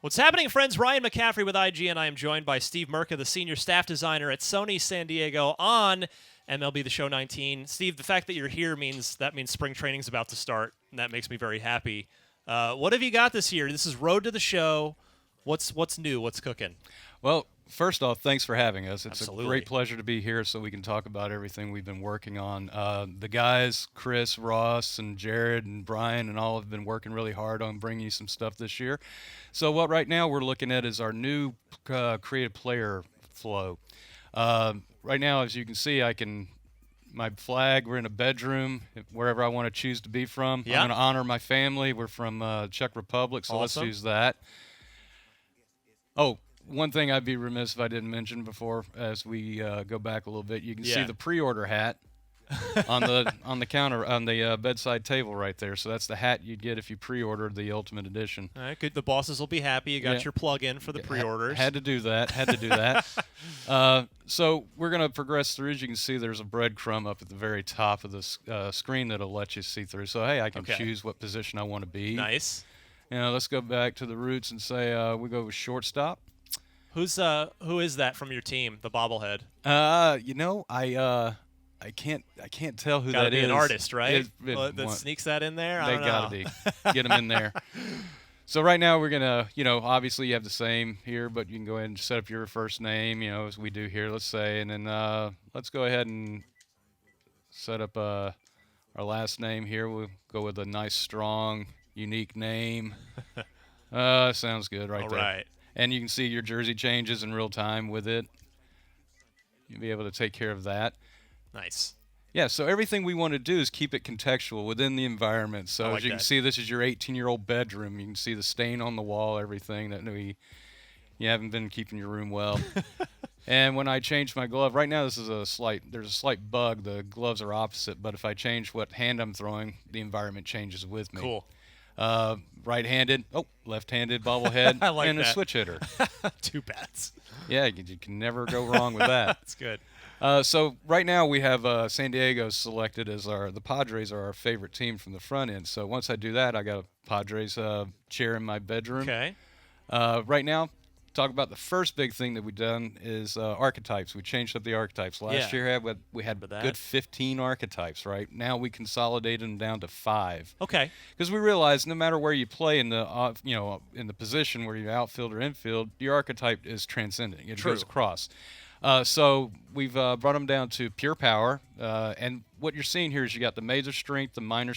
What's happening, friends? Ryan McCaffrey with IG, and I am joined by Steve Merka, the senior staff designer at Sony San Diego on MLB The Show 19. Steve, the fact that you're here means spring training's about to start, and that makes me very happy. What have you got this year? This is Road to the Show. What's new? What's cooking? Well, first off, thanks for having us. It's Absolutely. a great pleasure to be here so we can talk about everything we've been working on. The guys, Chris, Ross, and Jared, and Brian, and all have been working really hard on bringing you some stuff this year. So what right now we're looking at is our new creative player flow. Right now, as you can see, my flag, we're in a bedroom, wherever I want to choose to be from. Yeah. I'm going to honor my family. We're from Czech Republic, so Awesome. let's use that. Oh, one thing I'd be remiss if I didn't mention before, as we go back a little bit, you can see the pre-order hat on the counter on the bedside table right there. So that's the hat you'd get if you pre-ordered the Ultimate Edition. All right, good. The bosses will be happy. You got your plug-in for the pre-orders. Had to do that. So we're going to progress through. As you can see, there's a breadcrumb up at the very top of the screen that'll let you see through. So, hey, I can choose what position I want to be. Nice. Let's go back to the roots and say we go with shortstop. Who is that from your team? The bobblehead. I can't tell who Gotta that be is. an artist, right? That sneaks that in there. They I don't gotta know. be. Get them in there. So right now we're gonna, obviously you have the same here, but you can go ahead and set up your first name, as we do here. Let's say, and then let's go ahead and set up our last name here. We'll go with a nice, strong, unique name. Sounds good right All there. right. And you can see your jersey changes in real time with it. You'll be able to take care of that. Nice. Yeah, so everything we want to do is keep it contextual within the environment. So as you can see, this is your 18-year-old bedroom. You can see the stain on the wall, everything that you haven't been keeping your room well. And when I change my glove, right now there's a slight bug. The gloves are opposite, but if I change what hand I'm throwing, the environment changes with me. Cool. Right-handed, left-handed bobblehead, I like and a that. switch hitter. Two bats. Yeah, you can never go wrong with that. That's good. So right now we have San Diego selected as the Padres are our favorite team from the front end. So once I do that, I got a Padres chair in my bedroom. Okay. Right now, talk about the first big thing that we've done is archetypes. We changed up the archetypes. Last year we had good 15 archetypes, right? Now we consolidated them down to 5. Okay. Because we realized no matter where you play in the in the position where you're outfield or infield, your archetype is transcending. It goes across. So we've brought them down to pure power, and what you're seeing here is you got the major strength, the minor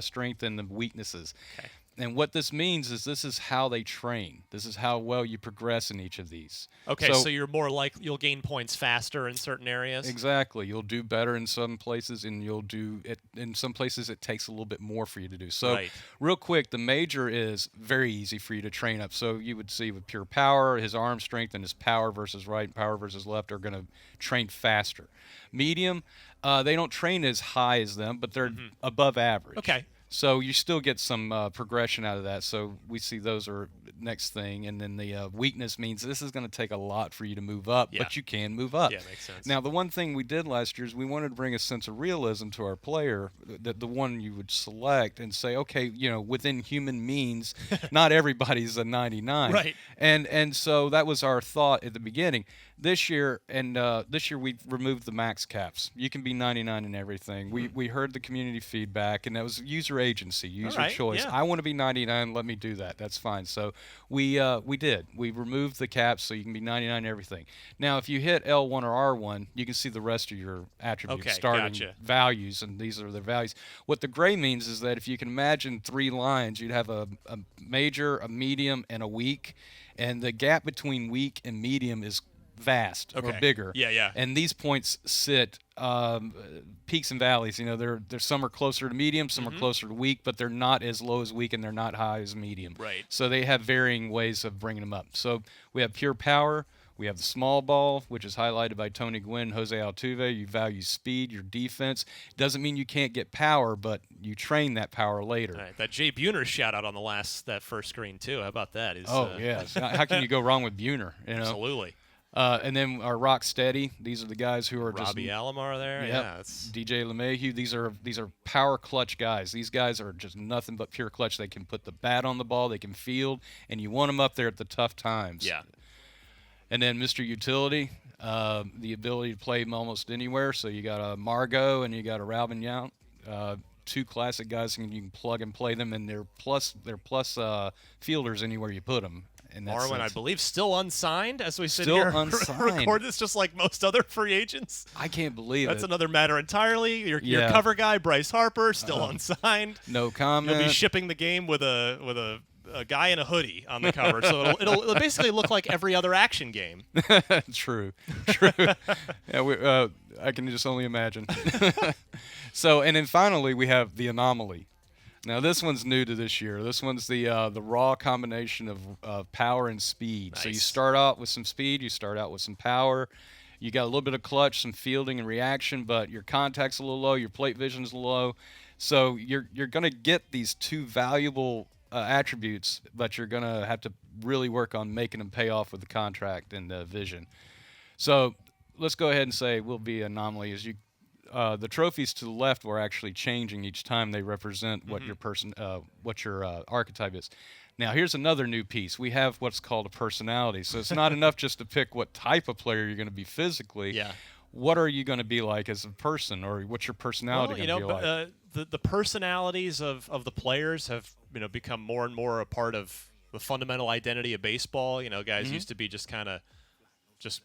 strength, and the weaknesses. Okay. And what this means is this is how they train. This is how well you progress in each of these. Okay, so you're more you'll gain points faster in certain areas? Exactly. You'll do better in some places, and you'll do it in some places it takes a little bit more for you to do. So real quick, the major is very easy for you to train up. So you would see with pure power, his arm strength and his power versus right, power versus left are going to train faster. Medium, they don't train as high as them, but they're above average. Okay. So you still get some progression out of that. So we see those are next thing. And then the weakness means this is going to take a lot for you to move up, but you can move up. Yeah, makes sense. Now, the one thing we did last year is we wanted to bring a sense of realism to our player, that the one you would select and say, okay, within human means, not everybody's a 99. Right. And so that was our thought at the beginning. This year we removed the max caps. You can be 99 in everything. We heard the community feedback, and that was user agency, user choice. Yeah. I want to be 99. Let me do that. That's fine. So we did. We removed the caps so you can be 99 in everything. Now, if you hit L1 or R1, you can see the rest of your attributes, starting values, and these are the values. What the gray means is that if you can imagine 3 lines, you'd have a major, a medium, and a weak, and the gap between weak and medium is vast or bigger. Yeah. And these points sit peaks and valleys. They're some are closer to medium, some are closer to weak, but they're not as low as weak and they're not high as medium. Right. So they have varying ways of bringing them up. So we have pure power. We have the small ball, which is highlighted by Tony Gwynn, Jose Altuve. You value speed, your defense. Doesn't mean you can't get power, but you train that power later. All right. That Jay Buhner shout out on that first screen too. How about that? Yes. How can you go wrong with Buhner? Absolutely. And then our Rock Steady. These are the guys who are Robbie Alomar there. Yep. Yeah, it's DJ LeMahieu. These are power clutch guys. These guys are just nothing but pure clutch. They can put the bat on the ball. They can field, and you want them up there at the tough times. Yeah. And then Mr. Utility, the ability to play almost anywhere. So you got a Margot and you got a Ralvin Yount, two classic guys, and you can plug and play them, and they're plus fielders anywhere you put them. Marwin, I believe, still unsigned as we sit still here unsigned. record this, just like most other free agents. I can't believe That's it. another matter entirely. Your cover guy, Bryce Harper, still unsigned. No comment. You'll be shipping the game with a guy in a hoodie on the cover, so it'll basically look like every other action game. True. Yeah, I can just only imagine. So, and then finally we have the Anomaly. Now this one's new to this year. This one's the raw combination of power and speed. Nice. So you start out with some speed, you start out with some power. You got a little bit of clutch, some fielding and reaction, but your contact's a little low, your plate vision's low. So you're going to get these two valuable attributes, but you're going to have to really work on making them pay off with the contract and the vision. So let's go ahead and say we'll be Anomaly. As you the trophies to the left were actually changing each time they represent what your archetype is. Now here's another new piece. We have what's called a personality. So it's not enough just to pick what type of player you're going to be physically. Yeah. What are you going to be like as a person, or what's your personality going to be like? The personalities of the players have become more and more a part of the fundamental identity of baseball. Guys used to be just kind of just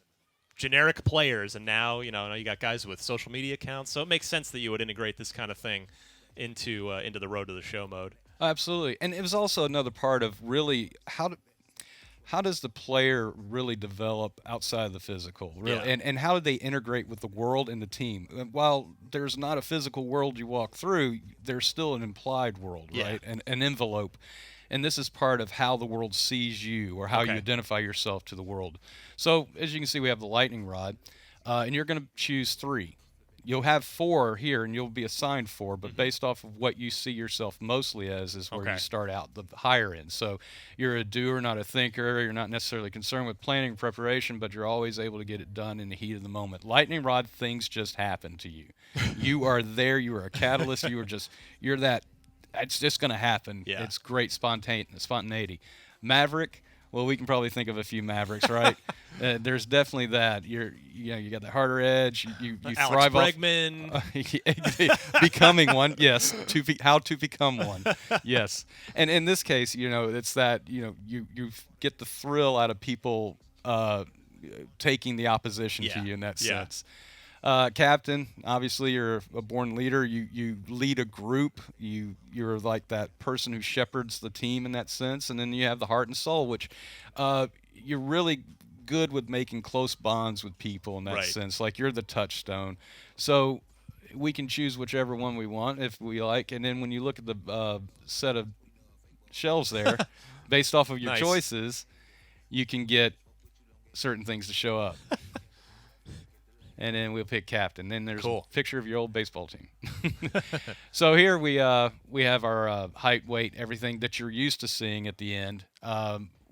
generic players, and now you got guys with social media accounts, so it makes sense that you would integrate this kind of thing into the road to the show mode. Absolutely. And it was also another part of really how does the player really develop outside of the physical, really? Yeah. And how do they integrate with the world and the team? While there's not a physical world you walk through, there's still an implied world, right? An envelope. And this is part of how the world sees you, or how you identify yourself to the world. So as you can see, we have the lightning rod, and you're going to choose 3. You'll have 4 here, and you'll be assigned 4, but based off of what you see yourself mostly as is where you start out, the higher end. So you're a doer, not a thinker. You're not necessarily concerned with planning and preparation, but you're always able to get it done in the heat of the moment. Lightning rod, things just happen to you. You are there. You are a catalyst. You're that. It's just going to happen. Yeah. It's great spontaneity. Maverick, well, we can probably think of a few Mavericks, right? There's definitely that. You got the harder edge. You Alex thrive Bregman. Becoming one, yes. How to become one, yes. And in this case, it's that you get the thrill out of people taking the opposition to you in that sense. Captain, obviously you're a born leader. You lead a group. You're like that person who shepherds the team in that sense. And then you have the heart and soul, which you're really good with making close bonds with people in that sense. Like you're the touchstone. So we can choose whichever one we want if we like. And then when you look at the set of shelves there, based off of your choices, you can get certain things to show up. And then we'll pick captain. Then there's a picture of your old baseball team. So here we have our height, weight, everything that you're used to seeing at the end.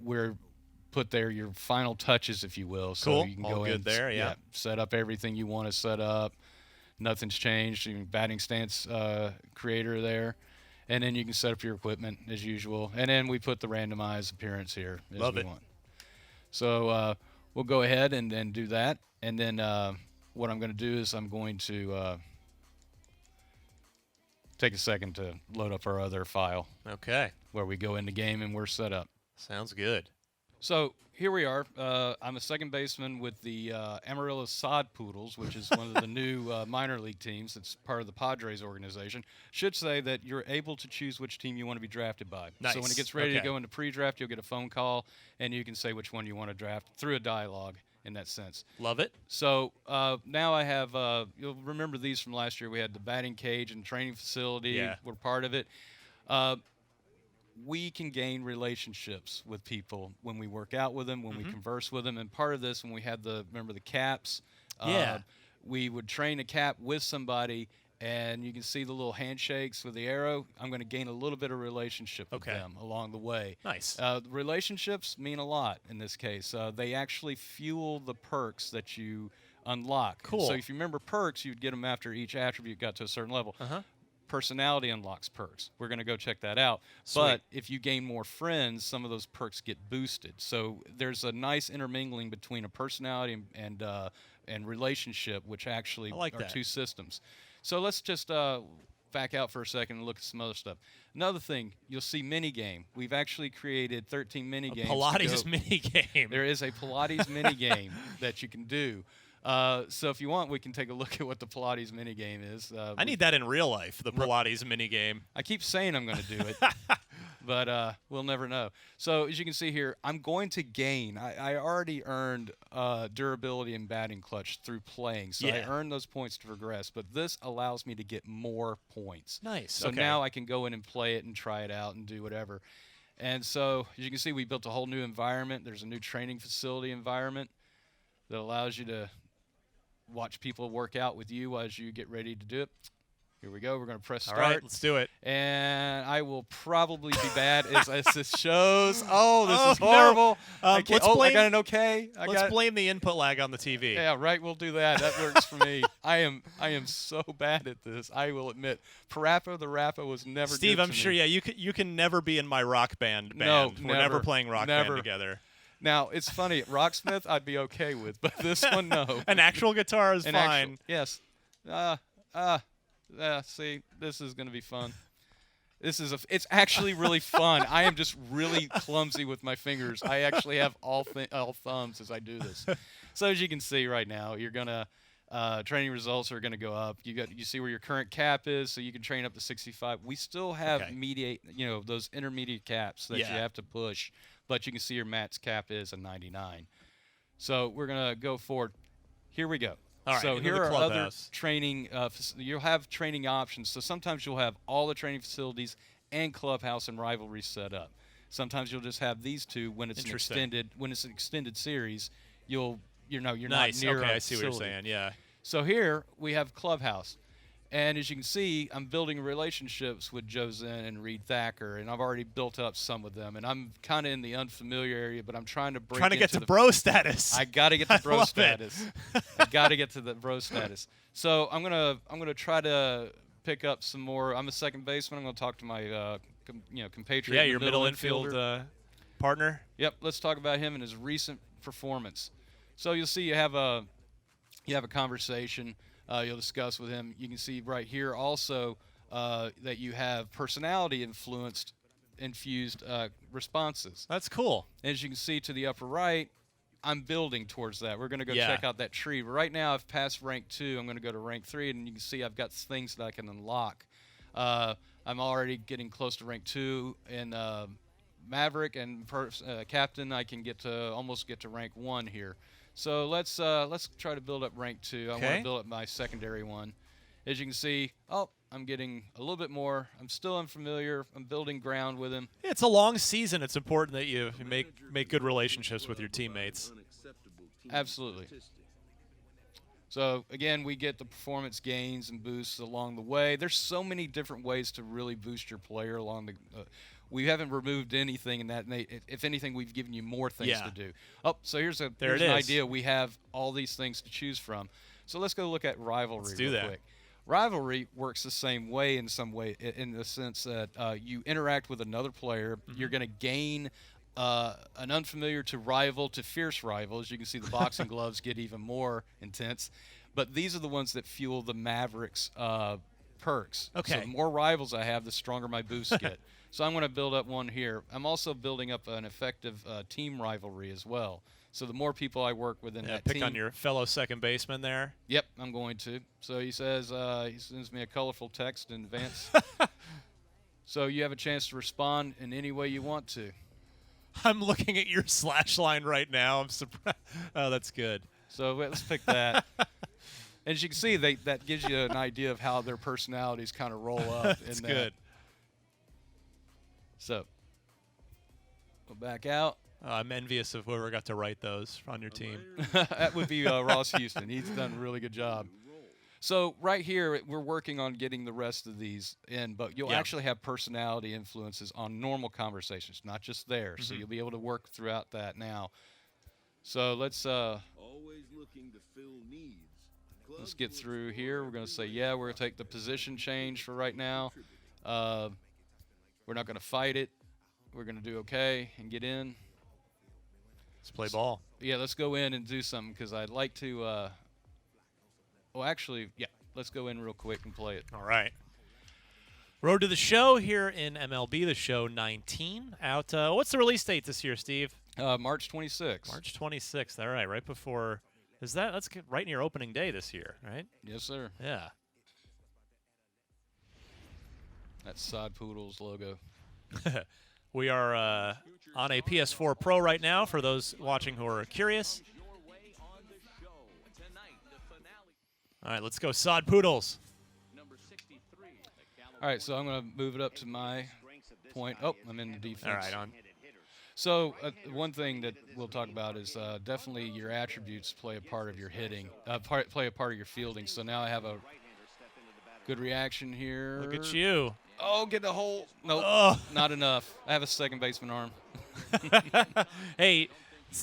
We're put there your final touches, if you will. So you can All go good in there, yeah. Set up everything you want to set up. Nothing's changed. You can batting stance creator there. And then you can set up your equipment as usual. And then we put the randomized appearance here as we want. So we'll go ahead and do that. And then what I'm going to do is I'm going to take a second to load up our other file. Okay. Where we go into game and we're set up. Sounds good. So here we are. I'm a second baseman with the Amarillo Sod Poodles, which is one of the new minor league teams. It's part of the Padres organization. Should say that you're able to choose which team you want to be drafted by. Nice. So when it gets ready to go into pre-draft, you'll get a phone call, and you can say which one you want to draft through a dialogue in that sense. Love it. So now I have, you'll remember these from last year. We had the batting cage and training facility. Yeah. We're part of it. We can gain relationships with people when we work out with them, when we converse with them. And part of this, when we had remember the caps, we would train a cap with somebody, and you can see the little handshakes with the arrow. I'm going to gain a little bit of relationship with them along the way. Nice. Relationships mean a lot in this case. They actually fuel the perks that you unlock. Cool. So if you remember perks, you'd get them after each attribute got to a certain level. Personality unlocks perks. We're going to go check that out. Sweet. But if you gain more friends, some of those perks get boosted. So there's a nice intermingling between a personality and relationship, which actually are two systems. So let's just back out for a second and look at some other stuff. Another thing, you'll see minigame. We've actually created 13 minigames. Pilates minigame. There is a Pilates minigame that you can do. So if you want, we can take a look at what the Pilates minigame is. I need that in real life, the Pilates minigame. I keep saying I'm going to do it, but we'll never know. So as you can see here, I'm going to gain. I already earned durability and batting clutch through playing, so I earned those points to progress, but this allows me to get more points. Nice. So now I can go in and play it and try it out and do whatever. And so as you can see, we built a whole new environment. There's a new training facility environment that allows you to watch people work out with you as you get ready to do it. Here we go. We're going to press start. All right, let's do it. And I will probably be bad as this shows. Oh, this is horrible. No. I got an okay. Let's blame the input lag on the TV. Yeah, right. We'll do that. That works for me. I am so bad at this. I will admit. Parappa the Rappa was never Steve, good I'm to sure. me. Yeah, you can never be in my rock band. No, We're never playing rock band together. Now, it's funny. Rocksmith, I'd be okay with, but this one, no. An actual guitar is fine. Yes. See, this is going to be fun. It's actually really fun. I am just really clumsy with my fingers. I actually have all thumbs as I do this. So as you can see right now, you're going to training results are going to go up. You see where your current cap is, so you can train up to 65. We still have those intermediate caps that you have to push, but you can see your max cap is a 99. So we're going to go forward. Here we go. All right, so here are other training. You'll have training options. So sometimes you'll have all the training facilities and clubhouse and rivalry set up. Sometimes you'll just have these two when it's an extended series. You're not near. Okay, I see what you're saying. Yeah. So here we have clubhouse, and as you can see, I'm building relationships with Joe Zen and Reed Thacker, and I've already built up some with them. And I'm kind of in the unfamiliar area, but I'm trying to get to bro status. I got to get to bro status. I got to get to the bro status. So I'm gonna try to pick up some more. I'm a second baseman. I'm gonna talk to my compatriot. Yeah, your middle infield partner. Yep. Let's talk about him and his recent performance. So you'll see you have a conversation. You'll discuss with him. You can see right here also that you have personality infused responses. That's cool. As you can see to the upper right, I'm building towards that. We're going to go check out that tree. Right now, I've passed rank 2. I'm going to go to rank 3, and you can see I've got things that I can unlock. I'm already getting close to rank 2 in Maverick and Captain. I can almost get to rank 1 here. So let's try to build up rank 2. I want to build up my secondary one. As you can see, I'm getting a little bit more. I'm still unfamiliar. I'm building ground with him. It's a long season. It's important that you make good relationships with your teammates. Absolutely. So again, we get the performance gains and boosts along the way. There's so many different ways to really boost your player along the. We haven't removed anything in that. If anything, we've given you more things to do. So here's an idea. We have all these things to choose from. So let's go look at rivalry. Let's do that. Quick. Rivalry works the same way in some way, in the sense that you interact with another player. Mm-hmm. You're going to gain an unfamiliar to rival to fierce rival. As you can see, the boxing gloves get even more intense. But these are the ones that fuel the Mavericks perks. Okay. So the more rivals I have, the stronger my boosts get. So I'm going to build up one here. I'm also building up an effective team rivalry as well. So the more people I work with in that pick team. on your fellow second baseman there. Yep, I'm going to. So he says, he sends me a colorful text in advance. So you have a chance to respond in any way you want to. I'm looking at your slash line right now. I'm surprised. Oh, that's good. So let's pick that. As you can see, that gives you an idea of how their personalities kind of roll up. That's good. So we'll back out. I'm envious of whoever got to write those on your team. That would be Ross Houston. He's done a really good job. So right here, we're working on getting the rest of these in, but you'll actually have personality influences on normal conversations, not just there. So you'll be able to work throughout that now. So let's let's get through here. We're going to say, yeah, we're going to take the position change for right now. We're not going to fight it. We're going to do okay and get in. Let's play ball. Yeah, let's go in and do something because I'd like to. Well, actually, yeah, let's go in real quick and play it. All right. Road to the show here in MLB, the show 19. Out. What's the release date this year, Steve? March 26th. March 26th. All right, right before. Is that? That's right near opening day this year, right? Yes, sir. Yeah. That's Sod Poodle's logo. We are on a PS4 Pro right now for those watching who are curious. All right, let's go Sod Poodles. All right, so I'm going to move it up to my point. Oh, I'm in the defense. All right, on. So one thing that we'll talk about is definitely your attributes play a part of your hitting, play a part of your fielding. So now I have a good reaction here. Look at you. Oh, get the hole. Nope, not enough. I have a second baseman arm. Hey,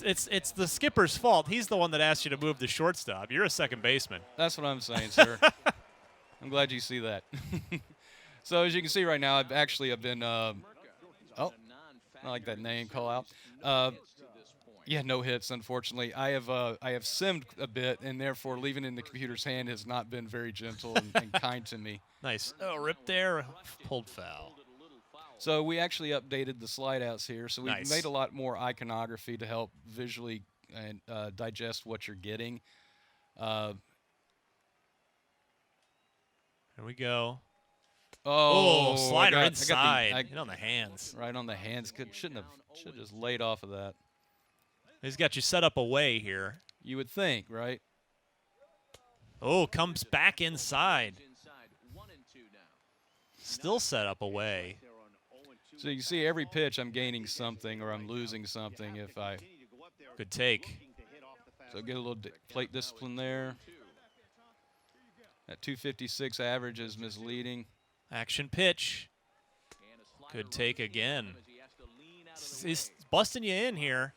it's the skipper's fault. He's the one that asked you to move the shortstop. You're a second baseman. That's what I'm saying, sir. I'm glad you see that. So as you can see right now, I've been oh, I like that name call out. Yeah, no hits, unfortunately. I have simmed a bit, and therefore leaving it in the computer's hand has not been very gentle and kind to me. Nice. Oh, ripped there, pulled foul. So we actually updated the slide outs here, so we made a lot more iconography to help visually and digest what you're getting. Here we go. Oh, slider inside. Hit on the hands. Right on the hands. Should have just laid off of that. He's got you set up away here. You would think, right? Oh, comes back inside. Still set up away. So you see every pitch I'm gaining something or I'm losing something if I... Good take. So get a little plate discipline there. That 256 average is misleading. Action pitch. Good take again. He's busting you in here.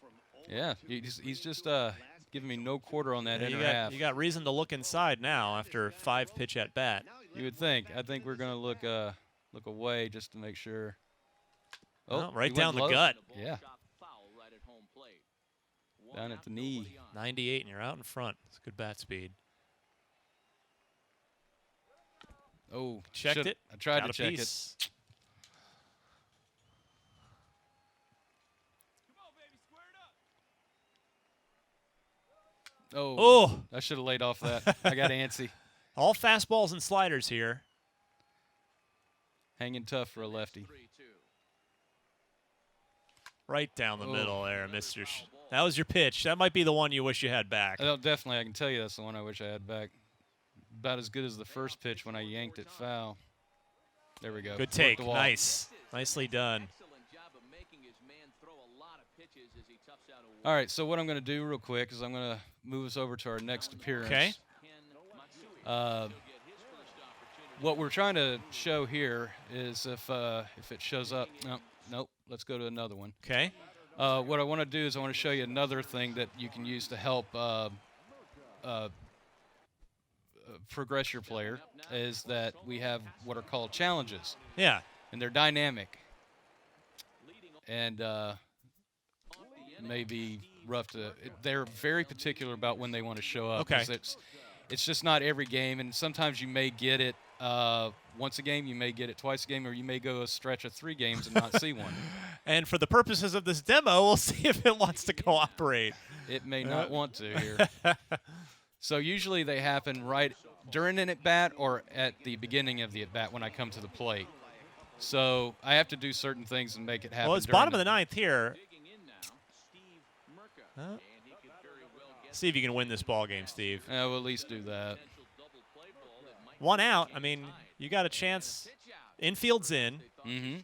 Yeah, he's just giving me no quarter on that inner half. You got reason to look inside now after 5 pitch at bat. You would think. I think we're going to look away just to make sure. Oh, right down the gut. Yeah. Down at the knee. 98, and you're out in front. It's good bat speed. Oh, checked it. I tried to check it. Oh, I should have laid off that. I got antsy. All fastballs and sliders here. Hanging tough for a lefty. Right down the middle there, Mr. That was your pitch. That might be the one you wish you had back. Oh, definitely. I can tell you that's the one I wish I had back. About as good as the first pitch when I yanked it foul. There we go. Good take. Nice. Nicely done. All right, so what I'm going to do real quick is I'm going to move us over to our next appearance. Okay. What we're trying to show here is if it shows up. Nope. Let's go to another one. Okay. What I want to do is I want to show you another thing that you can use to help progress your player is that we have what are called challenges. Yeah. And they're dynamic. And may be rough to. They're very particular about when they want to show up. Okay. It's just not every game, and sometimes you may get it once a game, you may get it twice a game, or you may go a stretch of 3 games and not see one. And for the purposes of this demo, we'll see if it wants to cooperate. It may not want to here. So usually they happen right during an at-bat or at the beginning of the at-bat when I come to the plate. So I have to do certain things and make it happen. Well, it's bottom of the 9th here. See if you can win this ball game, Steve. Yeah, we'll at least do that. 1 out. I mean, you got a chance. Infield's in. Mm-hmm.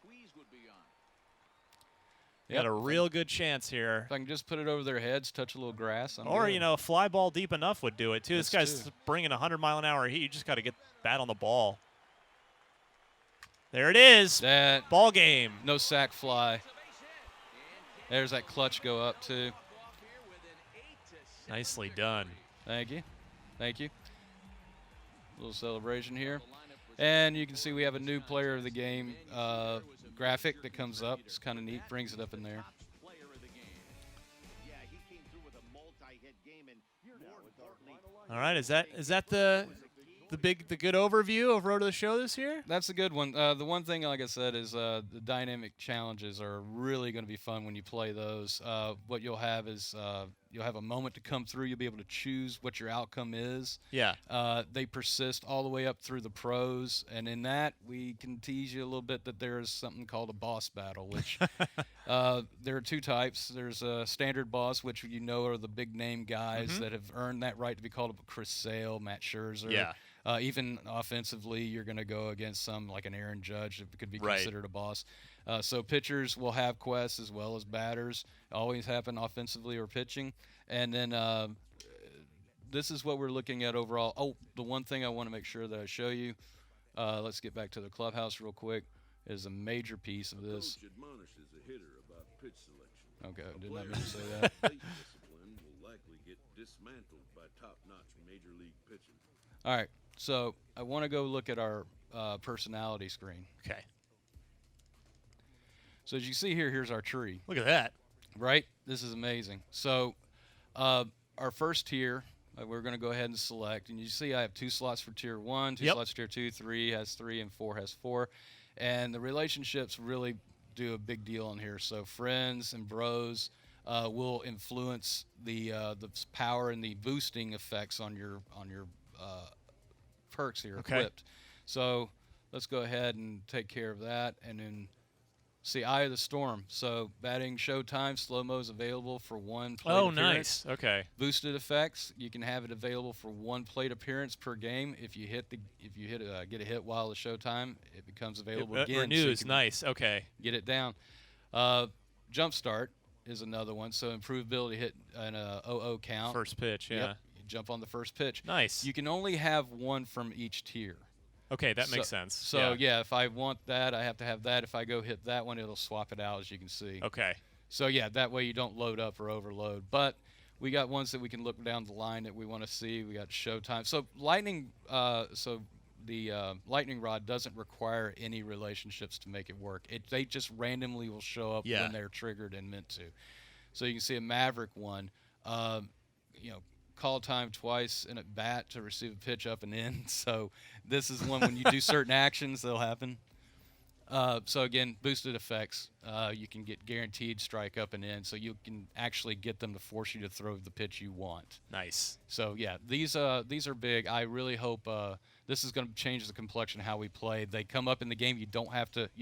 Got a real good chance here. If I can just put it over their heads, touch a little grass. Or, good. a fly ball deep enough would do it, too. This guy's bringing 100-mile-an-hour heat. You just got to get bat on the ball. There it is. That ball game. No sack fly. There's that clutch go up, too. Nicely done. Thank you. Thank you. A little celebration here. And you can see we have a new player of the game graphic that comes up. It's kind of neat. Brings it up in there. All right, is that the good overview of Road to the Show this year? That's a good one. The one thing, like I said, is the dynamic challenges are really going to be fun when you play those. What you'll have is you'll have a moment to come through. You'll be able to choose what your outcome is. Yeah. They persist all the way up through the pros, and in that we can tease you a little bit that there is something called a boss battle, which there are two types. There's a standard boss, which are the big name guys that have earned that right to be called a Chris Sale, Matt Scherzer. Yeah. Even offensively, you're going to go against some like an Aaron Judge that could be considered a boss. So pitchers will have quests as well as batters. Always happen offensively or pitching. And then this is what we're looking at overall. Oh, the one thing I want to make sure that I show you, let's get back to the clubhouse real quick, is a major piece of this. Coach admonishes a hitter about pitch selection. Okay, did not mean to say that. Plate discipline will likely get dismantled by top-notch major league pitching. All right, so I want to go look at our personality screen. Okay. So as you see here, here's our tree. Look at that. Right? This is amazing. So our first tier, we're going to go ahead and select. And you see I have 2 slots for Tier 1, 2 slots for Tier 2, 3 has 3, and 4 has 4. And the relationships really do a big deal in here. So friends and bros will influence the power and the boosting effects on your perks here equipped. So let's go ahead and take care of that. And then see Eye of the Storm. So batting showtime, slow-mo is available for 1 plate appearance. Nice. Okay. Boosted effects, you can have it available for 1 plate appearance per game. If you get a hit while the showtime, it becomes available again. Renews. So nice. Okay. Get it down. Jump start is another one. So improved ability to hit an 0-0 count. First pitch. Yeah. Yep. You jump on the first pitch. Nice. You can only have 1 from each tier. Okay, that makes sense. So, yeah, if I want that, I have to have that. If I go hit that one, it'll swap it out, as you can see. Okay. So, yeah, that way you don't load up or overload. But we got ones that we can look down the line that we want to see. We got showtime. So, lightning rod doesn't require any relationships to make it work. They just randomly will show up when they're triggered and meant to. So, you can see a Maverick one, call time twice and at bat to receive a pitch up and in. So this is one when you do certain actions, they'll happen. So again, boosted effects. You can get guaranteed strike up and in, so you can actually get them to force you to throw the pitch you want. Nice. So yeah, these are big. I really hope this is going to change the complexion of how we play. They come up in the game. You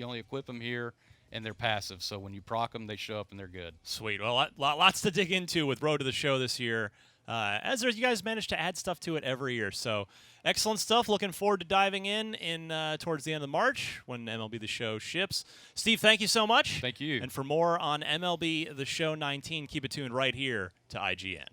only equip them here, and they're passive. So when you proc them, they show up and they're good. Sweet. Well, lots to dig into with Road to the Show this year. You guys manage to add stuff to it every year. So excellent stuff. Looking forward to diving in towards the end of March when MLB The Show ships. Steve, thank you so much. Thank you. And for more on MLB The Show 19, keep it tuned right here to IGN.